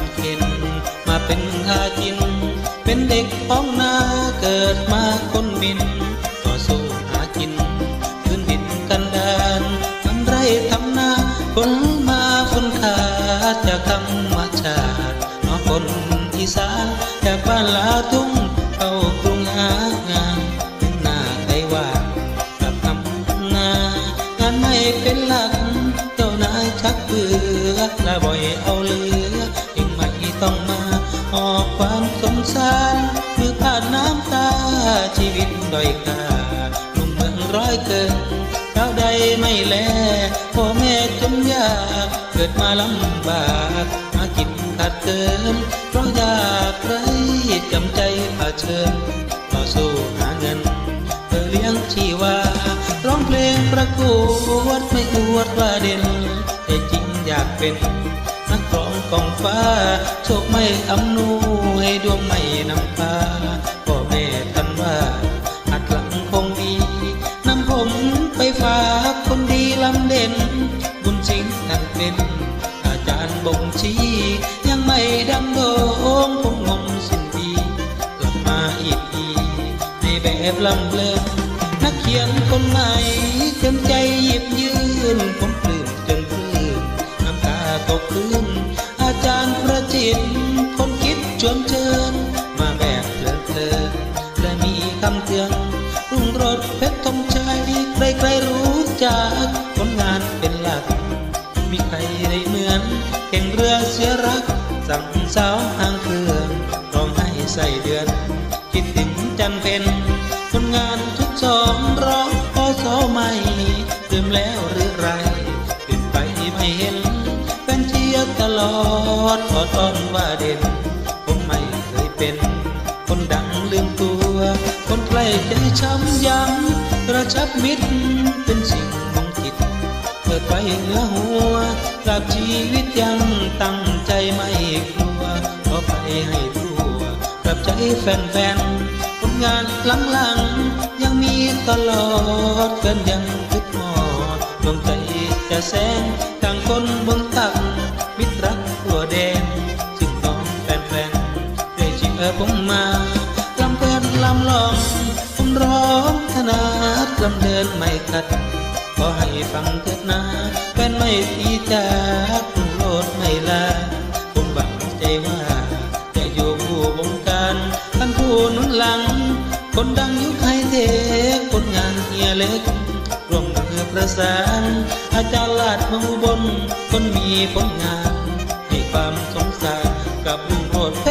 ำเค็นมาเป็นหากินเป็นเด็กท้องนาเกิดมาคนมินต่อสู้หากินพื้นดินกันดานทำไรทำนาคนมาคนขาดจากธรรมชาตินอคนอีสานจากบ้านลาทุ่งเข้ากรุงหางานเป็นหน้าไทยว่ากับทำนางานไม่เป็นหลักเจ้านายชักเบื่อและบ่อยเอาเหลือเองไม่ต้องมาออกความสงสารมือผ่านน้ำตาชีวิตด้อยค่าหนุ่มเมืองร้อยเกินเจ้าใดไม่แลพ่อแม่จนยากเกิดมาลำบากมากินขาดเกินเพราะอยากไรจำใจเผชิญต่อสู้หาเงินเพื่อเลี้ยงชีวาร้องเพลงประกวดไม่อวดว่าเด่นแต่จริงอยากเป็นนักร้องกองฟ้าโชคไม่อำนวยดวงไม่นำพาพ่อแม่ท่านว่าหักหลังคงดีนำผมไปฝากคนดีลำเด่นบุญจริงนั่นเป็นอาจารย์บ่งชี้ยังไม่ดังโด่งผมงงสิ้นดีกลับมาอีกทีในแบบลำเลินนักเขียนคนใหม่เต็มใจหยิบยืนผมปลื้มจนปลื้มน้ำตาตกพื้นอาจารย์ประจิตคนคิดชวนเชิญมาแบบเพลินเพลินและมีคำเตือนรุ่งโรจน์เพชรธงชัยใครๆรู้จักผลงานเป็นหลักมีใครได้เหมือนแข่งเรือเสียรักสั่งสาวหางเครื่องร้องให้ใส่เดือนคิดถึงจันเพ็ญผลงานทุกสองร้องพอสอใหม่เติมแล้วหรือไรขึ้นไปไม่เห็นเป็นเชียร์ตลอดขอต้อนว่าเด่นผมไม่เคยเป็นคนดังลืมตัวคนใกล้ใจช้ำย้ำกระชับมิตรเป็นสิ่งมองจิตเปิดไปเหนือหัวกลับชีวิตยังตั้งใจไม่กลัวขอไปให้ทั่วกลับใจแฟนๆผลงานหลังๆยังมีตลอดเกินยังคิดหอดดวงใจจะแสงทางคนบนตักมิตรรักตัวแดงจึงต้องแฟนๆได้เชื่อผมมาลำเพลินลำลองผมร้องถนัดลำเดินไม่ขัดขอให้ฟังเถิดนะเป็นไม่ตีจากโลดไม่ลาผมหวังใจว่าจะอยู่ผู้วงการท่านผู้หนุนหลังคนดังยุคไฮเทคผลงานเฮียเล็กร่วมมือประสานอาจารย์ลาดมือบนคนมีผลงานให้ความสงสารกับลุงโรดเพ